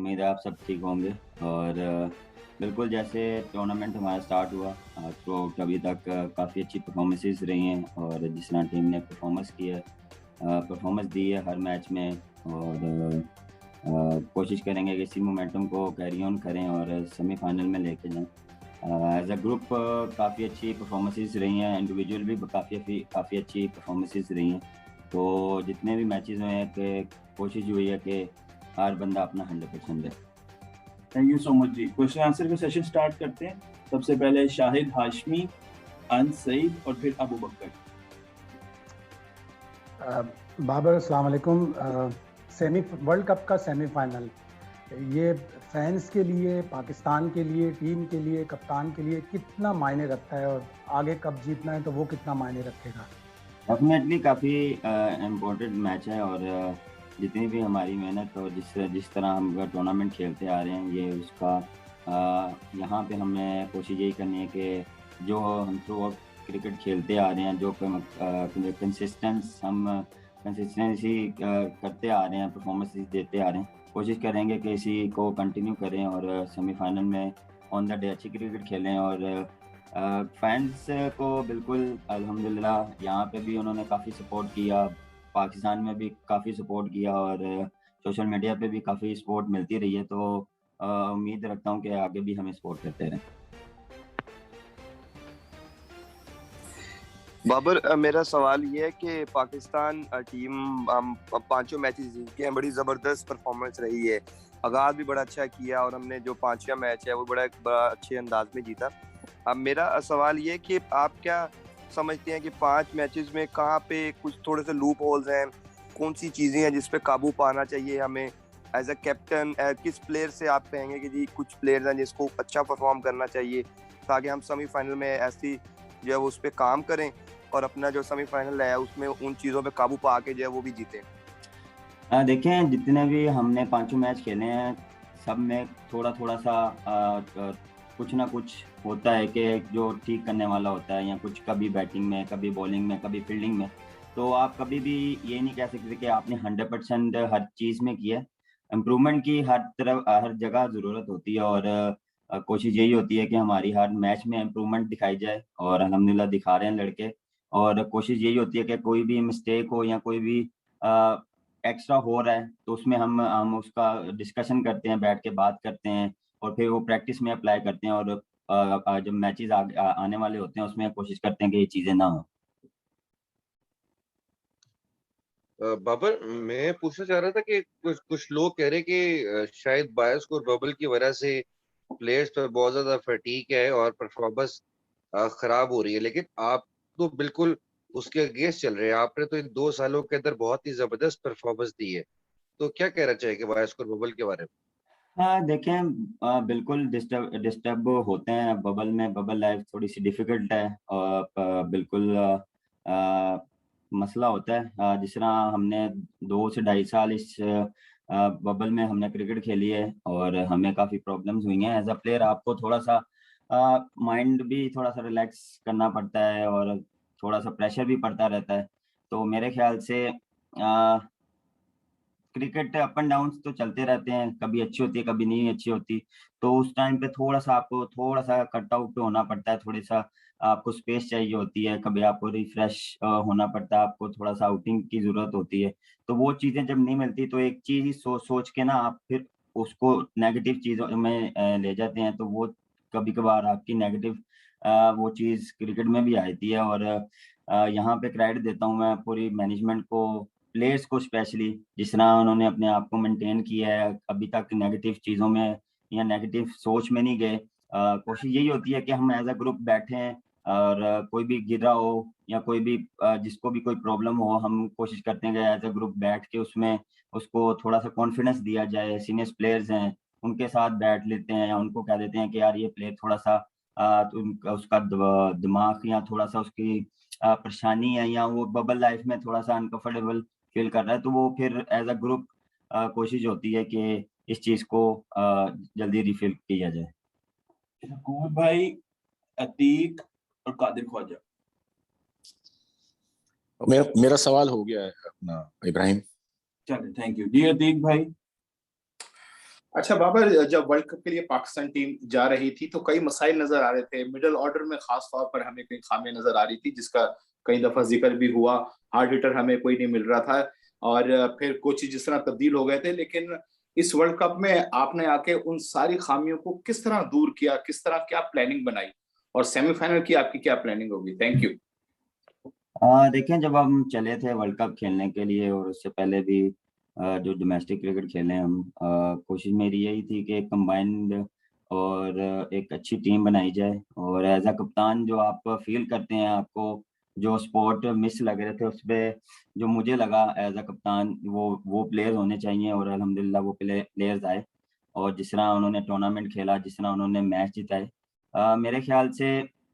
उम्मीद है आप सब ठीक होंगे। और बिल्कुल जैसे टूर्नामेंट हमारा स्टार्ट हुआ तो अभी तक काफ़ी अच्छी परफॉर्मेंसेस रही हैं और जिस तरह टीम ने परफॉर्मेंस की है, परफॉर्मेंस दी है हर मैच में। और कोशिश करेंगे कि इसी मोमेंटम को कैरी ऑन करें और सेमीफाइनल में लेके जाएं। एज अ ग्रुप काफ़ी अच्छी परफॉर्मेंसेस रही हैं, इंडिविजुअल भी काफ़ी अच्छी परफॉर्मेंसेस रही हैं। तो जितने भी मैचेस हुए हैं कि कोशिश हुई है कि हर बंदा अपना 100% दे। थैंक यू सो मच जी। क्वेश्चन आंसर का सेशन स्टार्ट करते हैं। सबसे पहले शाहिद हाशमी, अनस सईद और फिर अबू बकर। बाबर अस्सलाम वालेकुम। सेमी वर्ल्ड कप का सेमीफाइनल, ये फैंस के लिए, पाकिस्तान के लिए, टीम के लिए, कप्तान के लिए कितना मायने रखता है और आगे कब जीतना है तो वो कितना मायने रखेगा? डेफिनेटली काफ़ी इम्पोर्टेंट मैच है। और जितनी भी हमारी मेहनत और जिस जिस तरह हम टूर्नामेंट खेलते आ रहे हैं, ये उसका यहाँ पे हमें कोशिश यही करनी है कि जो हम थ्रू आउट क्रिकेट खेलते आ रहे हैं, जो कंसिस्टेंसी करते आ रहे हैं, परफॉर्मेंस देते आ रहे हैं, कोशिश करेंगे कि इसी को कंटिन्यू करें और सेमीफाइनल में ऑन द डे अच्छी क्रिकेट खेलें। और फैंस को बिल्कुल अल्हम्दुलिल्लाह यहाँ पे भी उन्होंने काफ़ी सपोर्ट किया, पाकिस्तान में भी काफ़ी सपोर्ट किया और सोशल मीडिया पे भी काफ़ी सपोर्ट मिलती रही है। तो उम्मीद रखता हूँ कि आगे भी हमें सपोर्ट करते रहें। बाबर, मेरा सवाल ये है कि पाकिस्तान टीम हम पांचों मैचेस जीत हैं, बड़ी ज़बरदस्त परफॉर्मेंस रही है, आगाज भी बड़ा अच्छा किया और हमने जो पांचवा मैच है वो बड़ा अच्छे अंदाज में जीता। अब मेरा सवाल ये है कि आप क्या समझते हैं कि 5 मैचेस में कहाँ पे कुछ थोड़े से लूप होल्स हैं, कौन सी चीज़ें हैं जिस पे काबू पाना चाहिए हमें एज अ कैप्टन? किस प्लेयर से आप कहेंगे कि जी कुछ प्लेयर्स हैं जिसको अच्छा परफॉर्म करना चाहिए ताकि हम सेमीफाइनल में ऐसी जो है वो उस पर काम करें और अपना जो सेमीफाइनल है उसमें उन चीज़ों पे काबू पा के जो है वो भी जीतें? देखें, जितने भी हमने पांचों मैच खेले हैं, सब में थोड़ा थोड़ा सा कुछ ना कुछ होता है कि जो ठीक करने वाला होता है, या कुछ कभी बैटिंग में, कभी बॉलिंग में, कभी फील्डिंग में। तो आप कभी भी ये नहीं कह सकते कि आपने 100% हर चीज़ में किया है। इम्प्रूवमेंट की हर तरफ हर जगह ज़रूरत होती है। और कोशिश यही होती है कि हमारी हर मैच में इम्प्रूवमेंट दिखाई जाए और अल्हम्दुलिल्लाह दिखा रहे हैं लड़के। और कोशिश यही होती है कि कोई भी मिस्टेक हो या कोई भी एक्स्ट्रा हो रहा है, तो उसमें हम उसका डिस्कशन करते हैं, बैठ के बात करते हैं और फिर वो प्रैक्टिस में अप्लाई करते हैं। और जब मैचेस आने वाले होते हैं, उसमें कोशिश करते हैं कि ये चीज़ें ना हो। बाबर, मैं पूछना चाह रहा था कि कुछ कुछ लोग कह रहे कि शायद बायस और बबल की वजह से प्लेयर्स पर बहुत ज्यादा फटीक है और परफॉर्मेंस खराब हो रही है, लेकिन आप तो बिल्कुल उसके अगेंस्ट चल रहे हैं। आपने तो इन 2 सालों के अंदर बहुत ही जबरदस्त परफॉर्मेंस दी है, तो क्या कहना चाहेंगे बायस और बबल के बारे में? हाँ, देखें, बिल्कुल डिस्टर्ब डिस्टर्ब होते हैं बबल में। बबल लाइफ थोड़ी सी डिफ़िकल्ट है और बिल्कुल मसला होता है। जिस तरह हमने 2 से ढाई साल इस बबल में हमने क्रिकेट खेली है और हमें काफ़ी प्रॉब्लम्स हुई हैं। एज़ अ प्लेयर आपको थोड़ा-सा माइंड भी थोड़ा-सा रिलैक्स करना पड़ता है और थोड़ा-सा प्रेशर भी पड़ता रहता है। तो मेरे ख़्याल से क्रिकेट अप एंड डाउन्स तो चलते रहते हैं, कभी अच्छी होती है, कभी नहीं अच्छी होती। तो उस टाइम पे थोड़ा-सा आपको थोड़ा-सा कट आउट होना पड़ता है, थोड़ी-सा आपको स्पेस चाहिए होती है, कभी आपको रिफ्रेश होना पड़ता है, आपको थोड़ा-सा आउटिंग की ज़रूरत होती है। तो वो चीज़ें जब नहीं मिलती, तो एक चीज़ ही सोच के ना आप फिर उसको नेगेटिव चीज़ों में ले जाते हैं, तो वो कभी-कभार आपकी नेगेटिव वो चीज़ क्रिकेट में भी आती है। और यहाँ पे क्रेडिट देता हूँ मैं पूरी मैनेजमेंट को, प्लेयर्स को स्पेशली, जिस तरह उन्होंने अपने आप को मेंटेन किया है, अभी तक नेगेटिव चीज़ों में या नेगेटिव सोच में नहीं गए। कोशिश यही होती है कि हम एज़ अ ग्रुप बैठें और कोई भी गिर रहा हो या कोई भी जिसको भी कोई प्रॉब्लम हो, हम कोशिश करते हैं कि एज़ अ ग्रुप बैठ के उसमें उसको थोड़ा-सा कॉन्फिडेंस दिया जाए। सीनियर प्लेयर्स हैं, उनके साथ बैठ लेते हैं या उनको कह देते हैं कि यार ये प्लेयर थोड़ा-सा तो उनका उसका दिमाग या थोड़ा-सा उसकी परेशानी है या वो बबल लाइफ में थोड़ा-सा अनकंफर्टेबल फ़ील कर रहा है, तो वो फिर एज़ अ ग्रुप कोशिश होती है कि इस चीज़ को जल्दी रिफ़िल किया जाए। शकूर भाई, अतीक और कादिर ख्वाजा। मेरा सवाल हो गया है अपना, इब्राहिम। चलिए, थैंक यू जी। अतीक भाई। अच्छा बाबर, जब वर्ल्ड कप के लिए पाकिस्तान टीम जा रही थी तो कई मसाइल नजर आ रहे थे। मिडिल ऑर्डर में खास तौर पर हमें कई खामियां नजर आ रही थी, जिसका कई दफा जिक्र भी हुआ। हार्ड हिटर हमें कोई नहीं मिल रहा था, और फिर कोच जिस तरह तब्दील हो गए थे। लेकिन इस वर्ल्ड कप में आपने आके उन सारी खामियों को किस तरह दूर किया, किस तरह क्या प्लानिंग बनाई, और सेमीफाइनल की आपकी क्या प्लानिंग होगी? Thank you. देखें, जब हम चले थे वर्ल्ड कप खेलने के लिए और उससे पहले भी जो डोमेस्टिक क्रिकेट खेले हम, कोशिश मेरी यही थी कि कंबाइंड और एक अच्छी टीम बनाई जाए। और एज अ कप्तान जो आप फील करते हैं, आपको जो स्पॉट मिस लग रहे थे उस पर जो मुझे लगा एज अ कप्तान, वो प्लेयर होने चाहिए। और अल्हम्दुलिल्लाह वो प्लेयर्स आए, और जिस तरह उन्होंने टूर्नामेंट खेला, जिस तरह उन्होंने मैच जिताए, मेरे ख्याल से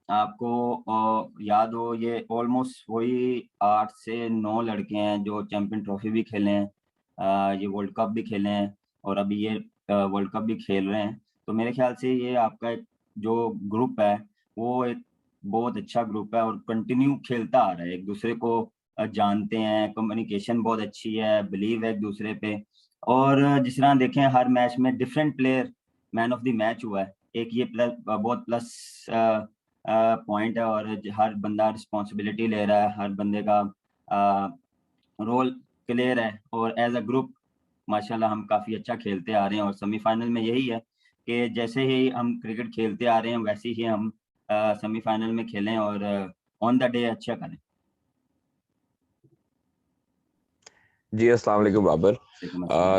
आपको याद हो, ये ऑलमोस्ट वही 8 से 9 लड़के हैं जो चैंपियन ट्रॉफी भी खेले हैं, ये वर्ल्ड कप भी खेले हैं, और अभी ये वर्ल्ड कप भी खेल रहे हैं। तो मेरे ख्याल से ये आपका एक जो ग्रुप है, वो एक बहुत अच्छा ग्रुप है और कंटिन्यू खेलता आ रहा है, एक दूसरे को जानते हैं, कम्युनिकेशन बहुत अच्छी है, बिलीव है एक दूसरे पे। और जिस तरह देखें, हर मैच में different player man of the match हुआ है, एक ये प्लस बहुत प्लस पॉइंट है। और हर बंदा रिस्पॉन्सिबिलिटी ले रहा है, हर बंदे का रोल क्लियर है, और एज अ ग्रुप माशाल्लाह हम काफ़ी अच्छा खेलते आ रहे हैं। और सेमीफाइनल में यही है कि जैसे ही हम क्रिकेट खेलते आ रहे हैं वैसे ही हम सेमीफाइनल में खेलें और ऑन द डे अच्छा करें। जी अस्सलाम वालेकुम बाबर।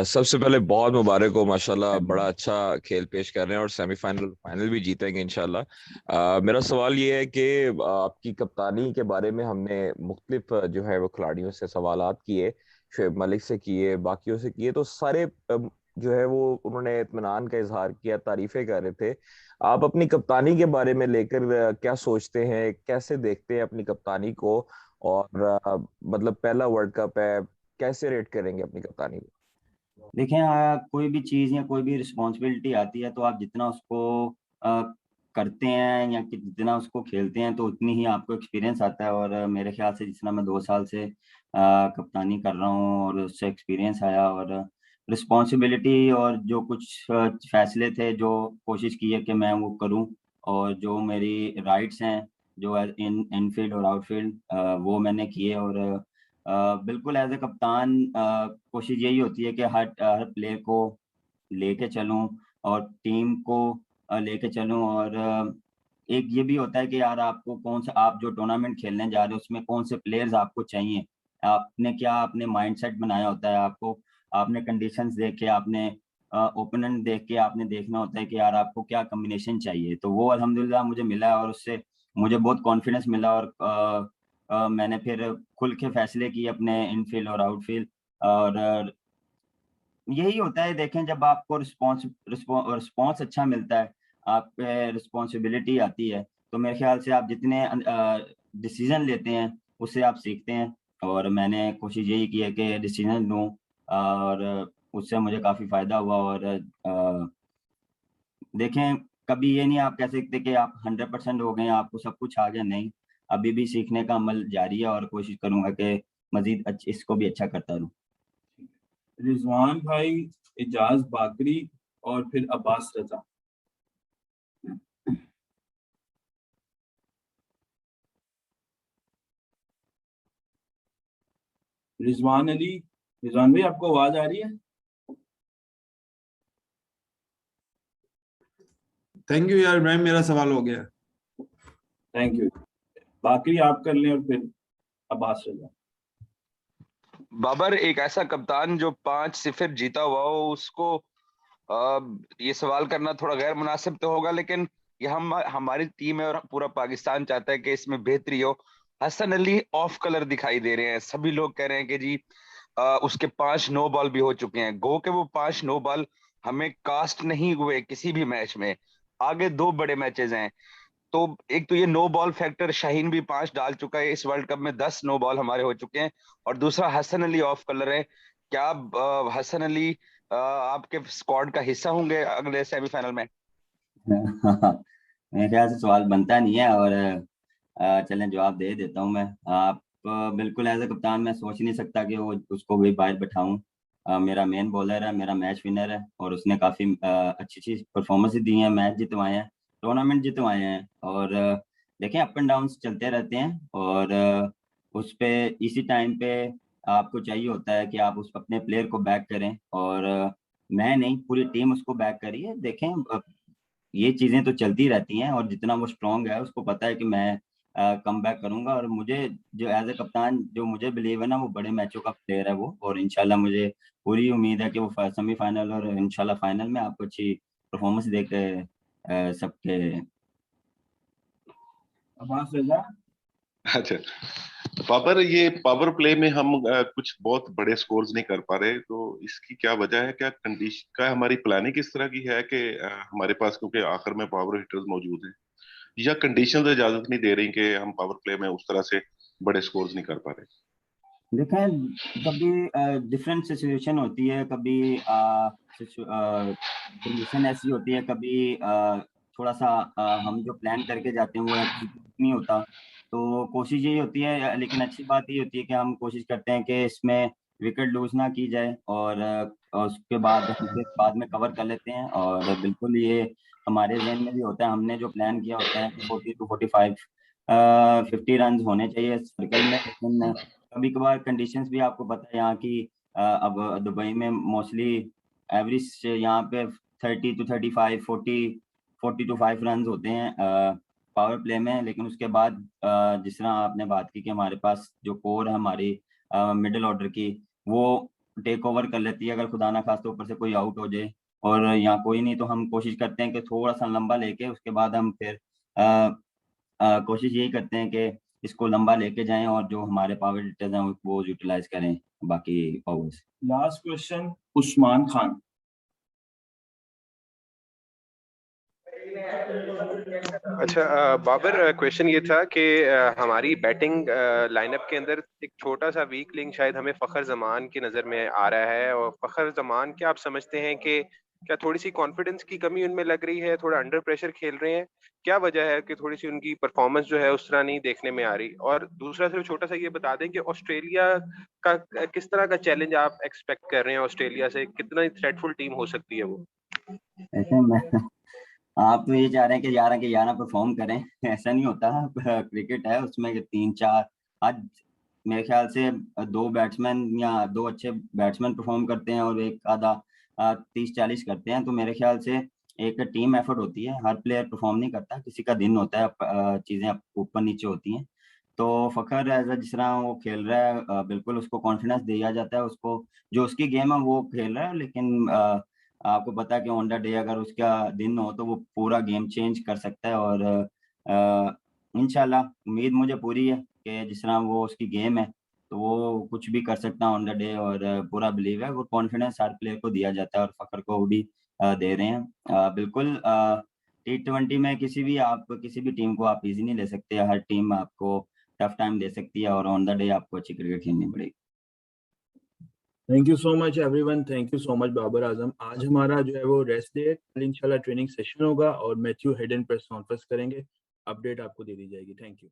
सबसे पहले बहुत मुबारक हो, माशाल्लाह बड़ा अच्छा खेल पेश कर रहे हैं और सेमीफाइनल फाइनल भी जीतेंगे इंशाल्लाह। मेरा सवाल ये है कि आपकी कप्तानी के बारे में हमने मुख्तलिफ जो है वो खिलाड़ियों से सवालात किए, शुएब मलिक से किए, बाकियों से किए, तो सारे जो है वो उन्होंने इत्मीनान का इजहार किया, तारीफें कर रहे थे। आप अपनी कप्तानी के बारे में लेकर क्या सोचते हैं, कैसे देखते हैं अपनी कप्तानी को? और मतलब पहला वर्ल्ड कप है, कैसे रेट करेंगे अपनी कप्तानी को? देखें, कोई भी चीज़ या कोई भी रिस्पॉन्सिबिलिटी आती है तो आप जितना उसको अ, करते हैं या कि जितना उसको खेलते हैं तो उतनी ही आपको एक्सपीरियंस आता है। और मेरे ख्याल से जितना मैं 2 साल से कप्तानी कर रहा हूँ और उससे एक्सपीरियंस आया, और रिस्पॉन्सिबिलिटी और जो कुछ फैसले थे जो कोशिश की है कि मैं वो करूँ, और जो मेरी राइट्स हैं जो इन इनफील्ड और आउटफील्ड, वो मैंने किए। और बिल्कुल एज ए कप्तान कोशिश यही होती है कि हर प्लेयर को लेके चलूं और टीम को लेके चलूं। और एक ये भी होता है कि यार आपको कौन सा, आप जो टूर्नामेंट खेलने जा रहे हो उसमें कौन से प्लेयर्स आपको चाहिए, आपने क्या अपने माइंडसेट बनाया होता है, आपको आपने कंडीशंस देख के, आपने ओपोनेंट देख के आपने देखना होता है कि यार आपको क्या कॉम्बिनेशन चाहिए। तो वो अल्हम्दुलिल्लाह मुझे मिला और उससे मुझे बहुत कॉन्फिडेंस मिला। और मैंने फिर खुल के फैसले किए अपने इनफील्ड और आउटफील्ड। और यही होता है, देखें, जब आपको रिस्पॉन्स अच्छा मिलता है, आप पे रिस्पॉन्सिबिलिटी आती है, तो मेरे ख्याल से आप जितने डिसीजन लेते हैं उससे आप सीखते हैं। और मैंने कोशिश यही की है कि डिसीजन लूँ, और उससे मुझे काफ़ी फ़ायदा हुआ। और देखें, कभी ये नहीं आप कह सकते कि आप 100% हो गए, आपको सब कुछ आ गया, नहीं, अभी भी सीखने का अमल जारी है और कोशिश करूंगा कि मजीद इसको भी अच्छा करता रहूं। रिजवान भाई, एजाज बाकरी और फिर अब्बास रजा। रिजवान अली, रिजवान भाई आपको आवाज आ रही है? थैंक यू यार इब्राहिम, मेरा सवाल हो गया। Thank you. बाकरी आप कर लें और फिर अब्बास रजा। बाबर, एक ऐसा कप्तान जो 5-0 जीता हुआ हो, उसको ये सवाल करना थोड़ा गैर मुनासिब तो होगा, लेकिन ये हमारी टीम है और पूरा पाकिस्तान चाहता है कि इसमें बेहतरी हो। हसन अली ऑफ कलर दिखाई दे रहे हैं, सभी लोग कह रहे हैं कि जी उसके 5 नो बॉल भी हो चुके हैं। गो के वो 5 नो बॉल हमें कास्ट नहीं हुए किसी भी मैच में। आगे 2 बड़े मैचेस हैं, तो एक तो ये नो बॉल फैक्टर, शाहीन भी 5 डाल चुका है, इस वर्ल्ड कप में 10 नो बॉल हमारे हो चुके हैं। और दूसरा हसन अली ऑफ कलर है। क्या हसन अली आपके स्क्वाड का हिस्सा होंगे अगले सेमीफाइनल में? मेरे ख्याल से सवाल बनता नहीं है, और चलें जवाब दे देता हूं मैं। आप बिल्कुल एज ए कप्तान मैं सोच नहीं सकता कि वो उसको भी बाहर बैठाऊं। मेरा मेन बॉलर है, मेरा मैच विनर है और उसने काफ़ी अच्छी परफॉर्मेंस दी है, मैच जितवाए हैं, टूर्नामेंट जितवाए हैं। और देखें अप एंड डाउन्स चलते रहते हैं और उस पे इसी टाइम पे आपको चाहिए होता है कि आप उस अपने प्लेयर को बैक करें और मैं नहीं, पूरी टीम उसको बैक करी है। देखें ये चीज़ें तो चलती रहती हैं और जितना वो स्ट्रांग है उसको पता है कि मैं कम बैक करूंगा और मुझे जो एज ए कप्तान जो मुझे बिलीव है ना, वो बड़े मैचों का प्लेयर है वो, और इंशाल्लाह मुझे पूरी उम्मीद है कि वो सेमीफाइनल और इंशाल्लाह फाइनल में आपको अच्छी परफॉर्मेंस दे के सबके। अब्बास रजा। अच्छा बाबर, ये पावर प्ले में हम कुछ बहुत बड़े स्कोर्स नहीं कर पा रहे, तो इसकी क्या वजह है? क्या कंडीशन का हमारी प्लानिंग इस तरह की है कि हमारे पास क्योंकि आखिर में पावर हिटर्स मौजूद हैं, या कंडीशंस इजाजत नहीं दे रही कि हम पावर प्ले में उस तरह से बड़े स्कोर्स नहीं कर पा रहे? देखें कभी डिफरेंट सिचुएशन होती है, कभी कंडीशन ऐसी होती है, कभी थोड़ा सा हम जो प्लान करके जाते हैं वो एग्जीक्यूट नहीं होता, तो कोशिश यही होती है। लेकिन अच्छी बात ये होती है कि हम कोशिश करते हैं कि इसमें विकेट लूज ना की जाए और उसके बाद हम फिर बाद में कवर कर लेते हैं। और बिल्कुल ये हमारे जहन में भी होता है, हमने जो प्लान किया होता है कि 40 to 45 50 रन होने चाहिए सर्कल में। लेकिन कभी कभार कंडीशंस भी आपको पता है यहाँ की, अब दुबई में मोस्टली एवरेज यहाँ पे 30 to 35 40 to 5 रन होते हैं पावर प्ले में। लेकिन उसके बाद जिस तरह आपने बात की कि हमारे पास जो कोर है हमारी मिडिल ऑर्डर की, वो टेक ओवर कर लेती है अगर खुदा ना खास्ता ऊपर से कोई आउट हो जाए और यहाँ कोई नहीं, तो हम कोशिश करते हैं कि थोड़ा सा लंबा लेके उसके बाद हम फिर कोशिश यही करते हैं कि इसको लंबा लेके जाएं और जो हमारे पावर हिटर्स हैं वो यूटिलाइज करें बाकी powers. Last question Usman Khan. अच्छा बाबर, क्वेश्चन ये था कि हमारी बैटिंग लाइनअप के अंदर एक छोटा सा वीक लिंक शायद हमें फ़खर जमान की नज़र में आ रहा है, और फ़खर जमान क्या आप समझते हैं कि क्या थोड़ी सी कॉन्फिडेंस की कमी उनमें लग रही है, थोड़ा अंडर प्रेशर खेल रहे हैं? क्या वजह है कि थोड़ी सी उनकी परफॉर्मेंस जो है उस तरह नहीं देखने में आ रही? और दूसरा सिर्फ छोटा सा ये बता दें कि ऑस्ट्रेलिया का किस तरह का चैलेंज आप एक्सपेक्ट कर रहे हैं? ऑस्ट्रेलिया से कितना थ्रेटफुल टीम हो सकती है वो? ऐसे में आप तो ये चाह रहे हैं कि 11 के 11 परफॉर्म करें, ऐसा नहीं होता। क्रिकेट है, उसमें 3-4 आज मेरे ख्याल से 2 बैट्समैन या 2 अच्छे बैट्समैन परफॉर्म करते हैं और एक आधा 30-40 करते हैं, तो मेरे ख्याल से एक टीम एफर्ट होती है, हर प्लेयर परफॉर्म नहीं करता, किसी का दिन होता है, चीज़ें ऊपर नीचे होती हैं। तो फ़खर एज जिस तरह वो खेल रहा है बिल्कुल उसको कॉन्फिडेंस दिया जाता है, उसको जो उसकी गेम है वो खेल रहा है। लेकिन आपको पता है कि ऑन द डे अगर उसका दिन हो तो वो पूरा गेम चेंज कर सकता है और इंशाल्लाह उम्मीद मुझे पूरी है कि जिस तरह वो उसकी गेम है तो वो कुछ भी कर सकता है ऑन द डे, और पूरा बिलीव है, वो कॉन्फिडेंस हर प्लेयर को दिया जाता है और फ़खर को भी दे रहे हैं। बिल्कुल T20 में आप किसी भी टीम को आप इजी नहीं ले सकते, हर टीम आपको टफ टाइम दे सकती है और ऑन द डे आपको अच्छी क्रिकेट खेलनी पड़ेगी। Thank you so much everyone, thank you so much Babar Azam. आज हमारा जो है वो रेस्ट डे है, कल इंशाल्लाह ट्रेनिंग सेशन होगा और मैथ्यू हेडन प्रेस कॉन्फ्रेंस करेंगे, अपडेट आपको दे दी जाएगी। Thank you.